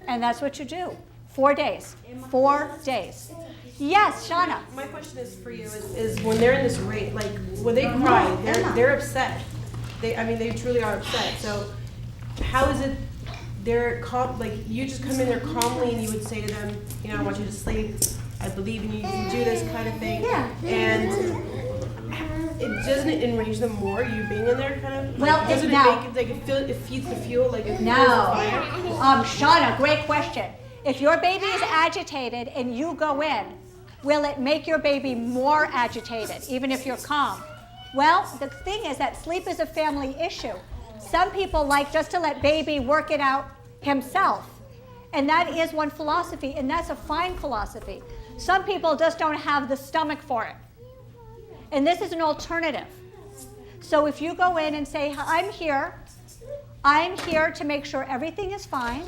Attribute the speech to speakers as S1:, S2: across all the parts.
S1: And that's what you do. 4 days. 4 days. Yes, Shauna.
S2: My question is for you is when they're in this rate, like when they cry, they're upset. They truly are upset. So how is it they're calm, like you just come in there calmly and you would say to them, I want you to sleep, I believe in you, you can do this kind of thing.
S1: Yeah.
S2: And doesn't it enrage them more, you being in there kind of?
S1: Well,
S2: doesn't it make it feeds the fuel, like it fuels the fire?
S1: Shauna, great question. If your baby is agitated and you go in, will it make your baby more agitated, even if you're calm? Well, the thing is that sleep is a family issue. Some people like just to let baby work it out himself. And that is one philosophy, and that's a fine philosophy. Some people just don't have the stomach for it. And this is an alternative. So if you go in and say, I'm here to make sure everything is fine,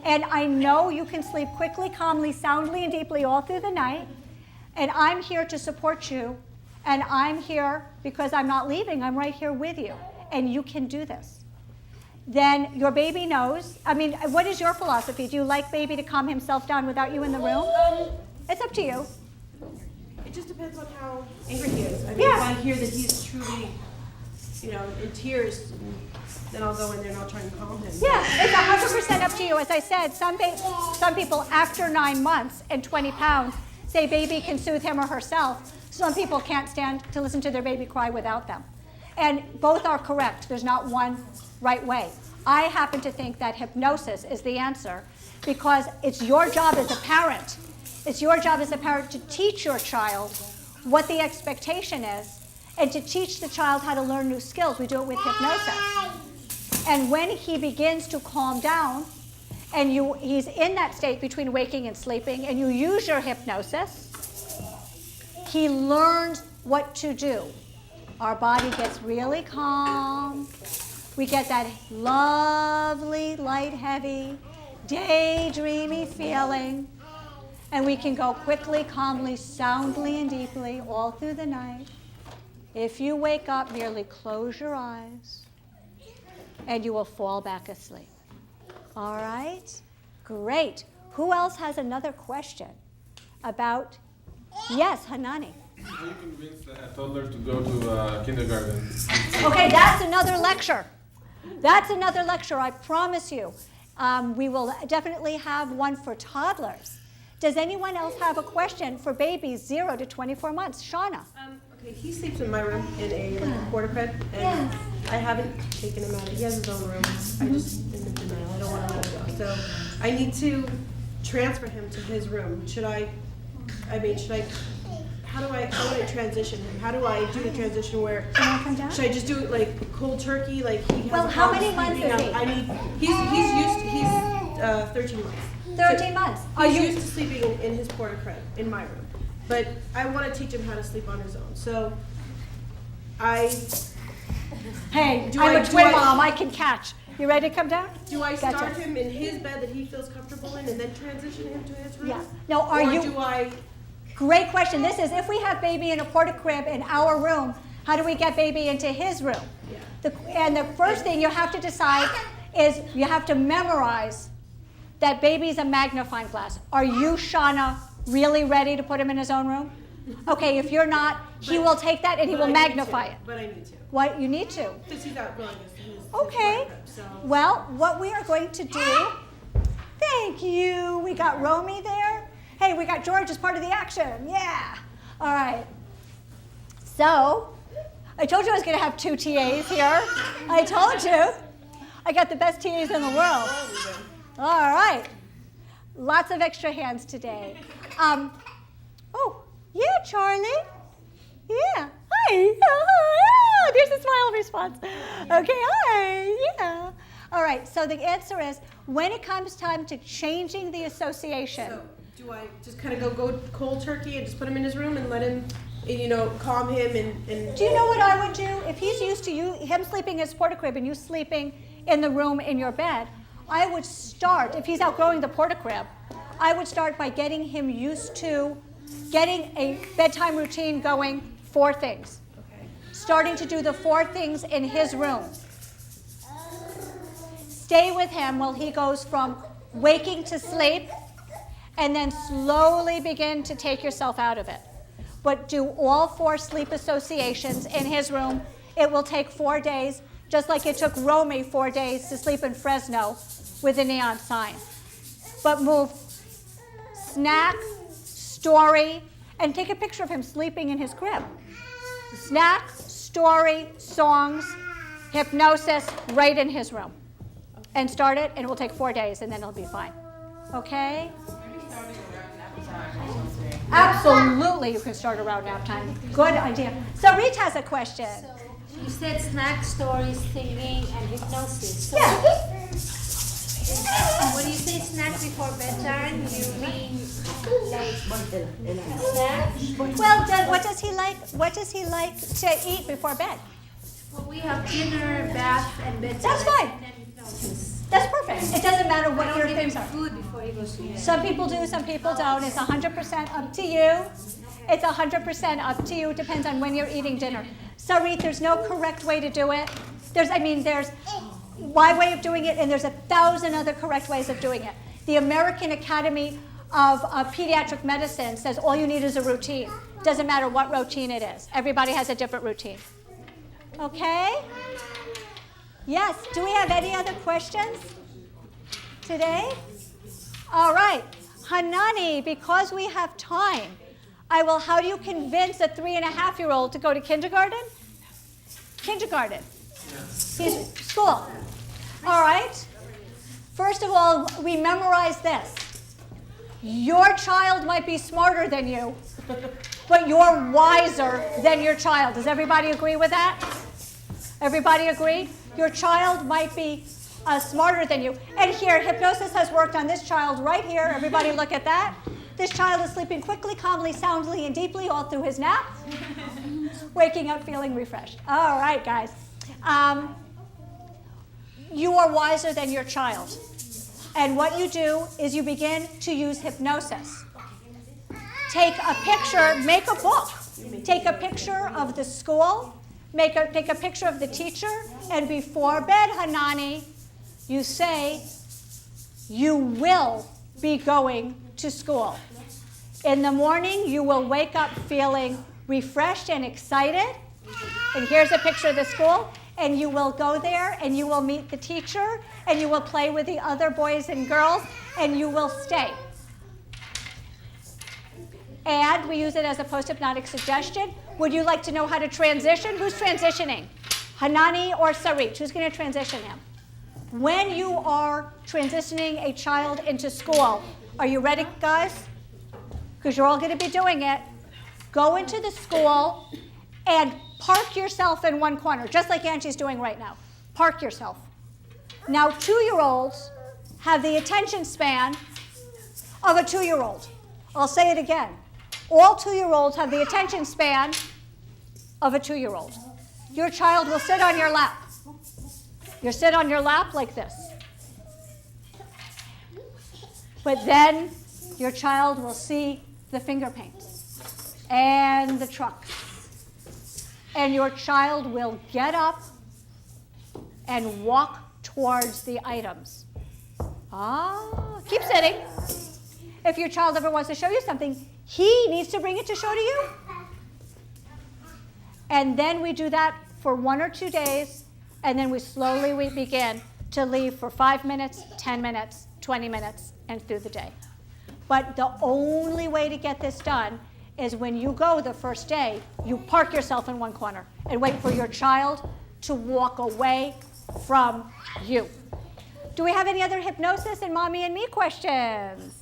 S1: and I know you can sleep quickly, calmly, soundly, and deeply all through the night, and I'm here to support you, and I'm here because I'm not leaving, I'm right here with you, and you can do this. Then your baby knows. What is your philosophy? Do you like baby to calm himself down without you in the room? It's up to you.
S2: It just depends on how angry he is. If I hear that he's truly, in tears, then I'll go in there and I'll try and calm him.
S1: Yeah, it's 100% up to you. As I said, some people after 9 months and 20 pounds say baby can soothe him or herself. Some people can't stand to listen to their baby cry without them. And both are correct. There's not one right way. I happen to think that hypnosis is the answer because it's your job as a parent. It's your job as a parent to teach your child what the expectation is and to teach the child how to learn new skills. We do it with hypnosis. And when he begins to calm down and he's in that state between waking and sleeping and you use your hypnosis, he learns what to do. Our body gets really calm. We get that lovely, light, heavy, daydreamy feeling. And we can go quickly, calmly, soundly, and deeply all through the night. If you wake up, merely close your eyes, and you will fall back asleep. All right? Great. Who else has another question about, yes, Hanani?
S3: How do you convince a toddler to go to kindergarten?
S1: Okay, that's another lecture. That's another lecture, I promise you. We will definitely have one for toddlers. Does anyone else have a question for babies 0 to 24 months? Shauna.
S2: Okay, he sleeps in my room in a quarter crib, and I haven't taken him out. He has his own room. I just in denial. I don't want to let him go. So I need to transfer him to his room. How do I transition him? How do I do the transition where, should I just do it like cold turkey, like he has
S1: Well, how many months is he?
S2: He's 13 months.
S1: 13 months.
S2: He's used to sleeping in his porta crib in my room, but I want to teach him how to sleep on his own. So I'm
S1: a twin mom. I can catch. You ready to come down?
S2: Do I start him in his bed that he feels comfortable in, and then transition him to his room?
S1: Yeah. No,
S2: do I?
S1: Great question. This is if we have baby in a porta crib in our room, how do we get baby into his room? Yeah. And the first thing you have to decide is you have to memorize that baby's a magnifying glass. Are you, Shauna, really ready to put him in his own room? Okay, if you're not, he will take that and he will magnify it.
S2: But I need to.
S1: What? You need to?
S2: Because he's outgrowing his
S1: Okay.
S2: crib, so.
S1: Well, what we are going to do, thank you. We got Romy there. Hey, we got George as part of the action. Yeah. All right. So, I told you I was going to have 2 TAs here. I told you. I got the best TAs in the world. All right. Lots of extra hands today. Yeah, Charlie. Yeah. Hi. Oh, there's a smile response. Okay, hi. Yeah. All right, so the answer is, when it comes time to changing the association.
S2: So, do I just kind of go cold turkey and just put him in his room and let him, calm him and...
S1: Do you know what I would do? If he's used to him sleeping in his porta crib and you sleeping in the room in your bed, I would start, if he's outgrowing the porta crib, I would start by getting him used to getting a bedtime routine going, 4 things.
S2: Okay.
S1: Starting to do the 4 things in his room. Stay with him while he goes from waking to sleep, and then slowly begin to take yourself out of it. But do all 4 sleep associations in his room. It will take 4 days, just like it took Romy 4 days to sleep in Fresno with a neon sign. But move snack, story, and take a picture of him sleeping in his crib. Snack, story, songs, hypnosis, right in his room. And start it, and it will take 4 days, and then it'll be fine. Okay? Absolutely, you can start around nap time. Good idea. So Reed has a question.
S4: So you said snack, stories, singing, and hypnosis. So
S1: Yeah.
S4: when you say snack before bedtime, you mean like snack?
S1: Well, what does he like? What does he like to eat before bed?
S4: Well, we have dinner, bath, and bedtime.
S1: That's fine.
S4: And then hypnosis.
S1: That's perfect. It doesn't matter
S4: I
S1: what
S4: don't
S1: your
S4: give him
S1: things are.
S4: food before he goes to bed.
S1: Some people do, some people don't. It's 100% up to you. It's 100% up to you. It depends on when you're eating dinner. Sorry, there's no correct way to do it. There's my way of doing it, and there's 1,000 other correct ways of doing it. The American Academy of Pediatric Medicine says all you need is a routine. Doesn't matter what routine it is. Everybody has a different routine. Okay? Yes, do we have any other questions today? All right. Hanani, because we have time, how do you convince a 3.5-year-old to go to kindergarten? Kindergarten. He's school. All right. First of all, we memorize this. Your child might be smarter than you, but you're wiser than your child. Does everybody agree with that? Everybody agree? Your child might be smarter than you. And here, hypnosis has worked on this child right here. Everybody look at that. This child is sleeping quickly, calmly, soundly, and deeply all through his nap, waking up feeling refreshed. All right, guys. You are wiser than your child. And what you do is you begin to use hypnosis. Take a picture, make a book. Take a picture of the school, take a picture of the teacher, and before bed, Hanani, you say, you will be going to school. In the morning, you will wake up feeling refreshed and excited. And here's a picture of the school. And you will go there, and you will meet the teacher, and you will play with the other boys and girls, and you will stay. And we use it as a post-hypnotic suggestion. Would you like to know how to transition? Who's transitioning? Hanani or Sarit? Who's going to transition him? When you are transitioning a child into school, are you ready, guys? Because you're all going to be doing it. Go into the school and park yourself in one corner, just like Angie's doing right now. Park yourself. Now, 2-year-olds have the attention span of a 2-year-old. I'll say it again. All 2-year-olds have the attention span of a 2-year-old. Your child will sit on your lap. You sit on your lap like this. But then your child will see the finger paint and the trucks. And your child will get up and walk towards the items. Keep sitting. If your child ever wants to show you something, he needs to bring it to show to you. And then we do that for 1 or 2 days, and then we begin to leave for 5 minutes, 10 minutes, 20 minutes, and through the day. But the only way to get this done is when you go the first day, you park yourself in one corner and wait for your child to walk away from you. Do we have any other hypnosis and mommy and me questions?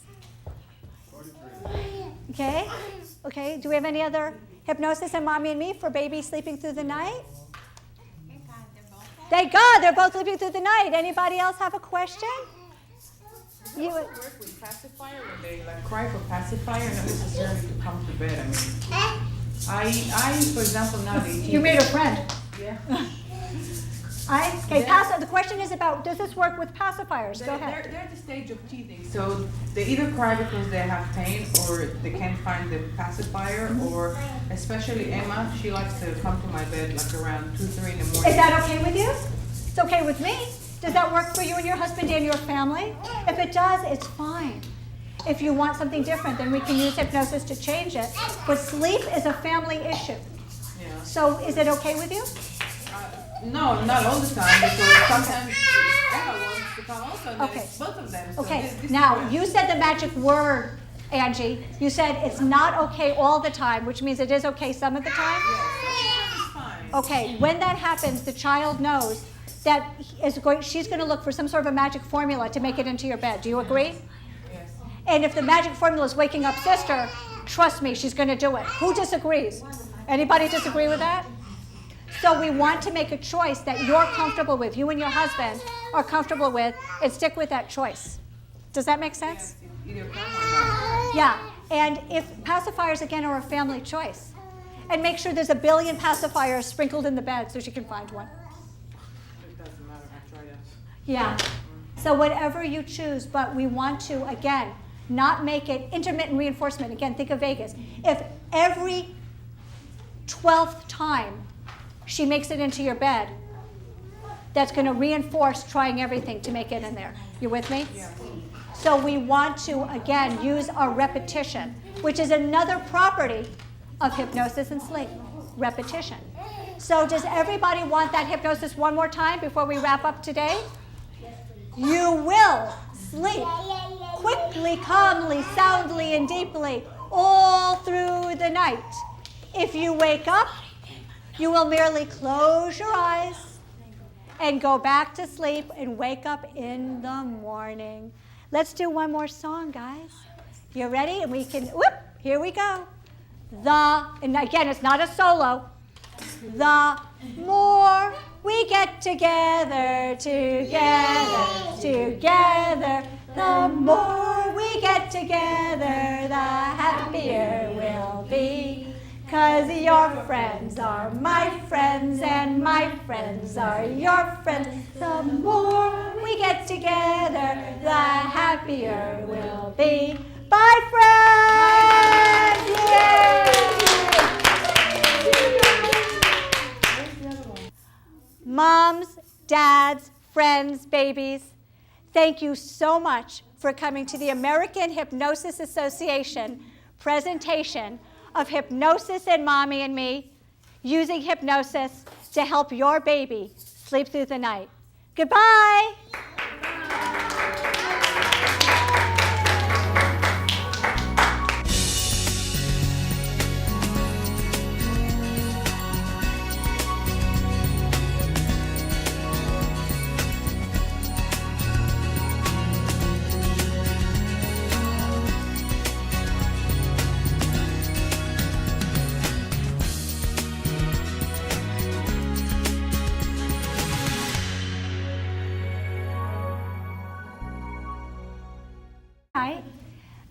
S1: Okay. Do we have any other hypnosis and mommy and me for baby sleeping through the night? Thank God, they're both sleeping through the night. Anybody else have a question?
S5: You work with pacifier when they cry for pacifier, not necessarily to come to bed. I for example, nowadays.
S1: You made a friend.
S5: Yeah.
S1: The question is about, does this work with pacifiers? Go ahead.
S5: They're at the stage of teething, so they either cry because they have pain or they can't find the pacifier, or especially Emma, she likes to come to my bed around 2, 3 in the morning.
S1: Is that okay with you? It's okay with me. Does that work for you and your husband and your family? If it does, it's fine. If you want something different, then we can use hypnosis to change it. But sleep is a family issue.
S5: Yeah.
S1: So is it okay with you?
S5: No, not all the time, because sometimes Emma wants to come also, and then
S1: Okay.
S5: it's both of them. So
S1: Okay,
S5: this
S1: now
S5: is
S1: you said the magic word, Angie. You said it's not okay all the time, which means it is okay some of the time?
S5: it's fine.
S1: Okay, when that happens, the child knows that she's going to look for some sort of a magic formula to make it into your bed. Do you agree?
S5: Yes.
S1: And if the magic formula is waking up sister, trust me, she's going to do it. Who disagrees? Anybody disagree with that? So we want to make a choice that you're comfortable with, you and your husband are comfortable with, and stick with that choice. Does that make sense?
S5: Either come or not.
S1: Yeah, and if pacifiers, again, are a family choice. And make sure there's a billion pacifiers sprinkled in the bed so she can find one.
S5: It doesn't matter, I tried it.
S1: Yeah, so whatever you choose, but we want to, again, not make it intermittent reinforcement. Again, think of Vegas. If every 12th time she makes it into your bed, that's going to reinforce trying everything to make it in there. You with me?
S5: Yeah.
S1: So we want to, again, use our repetition, which is another property of hypnosis and sleep. Repetition. So does everybody want that hypnosis one more time before we wrap up today? You will sleep quickly, calmly, soundly, and deeply all through the night. If you wake up, you will merely close your eyes and go back to sleep and wake up in the morning. Let's do one more song, guys. You ready? And we can, whoop, here we go. And again, it's not a solo. The more we get together, the more we get together, the happier we'll be. 'Cause your friends are my friends and my friends are your friends. The more we get together, the happier we'll be. Bye, friends! Yay! Moms, dads, friends, babies, thank you so much for coming to the American Hypnosis Association presentation of Hypnosis and Mommy and Me, using hypnosis to help your baby sleep through the night. Goodbye.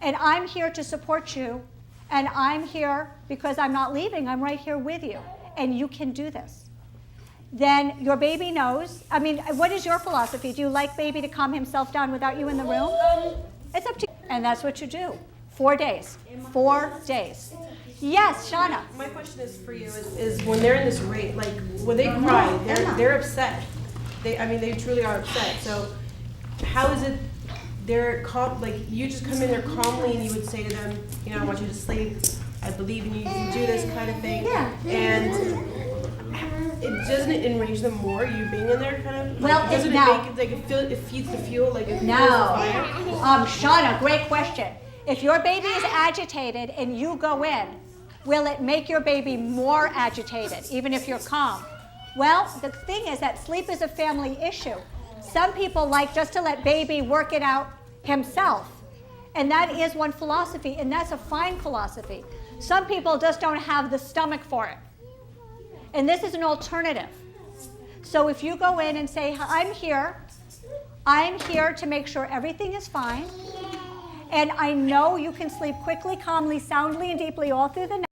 S1: And I'm here to support you, and I'm here because I'm not leaving. I'm right here with you, and you can do this. Then your baby knows. I mean, what is your philosophy? Do you like baby to calm himself down without you in the room? It's up to you, and that's what you do. 4 days. 4 days. Yes, Shauna.
S2: My question is for you is when they're in this rate, like when they cry, they're upset. They truly are upset. So how is it they're calm, like you just come in there calmly and you would say to them, you know, I want you to sleep, I believe in you, you can do this kind of thing.
S1: Yeah.
S2: And it doesn't enrage them more, you being in there kind of?
S1: Well,
S2: like, doesn't
S1: now-
S2: it make it feeds the fuel, like it fuels the
S1: No.
S2: fire?
S1: Shauna, great question. If your baby is agitated and you go in, will it make your baby more agitated, even if you're calm? Well, the thing is that sleep is a family issue. Some people like just to let baby work it out himself. And that is one philosophy, and that's a fine philosophy. Some people just don't have the stomach for it. And this is an alternative. So if you go in and say, I'm here to make sure everything is fine, and I know you can sleep quickly, calmly, soundly, and deeply all through the night.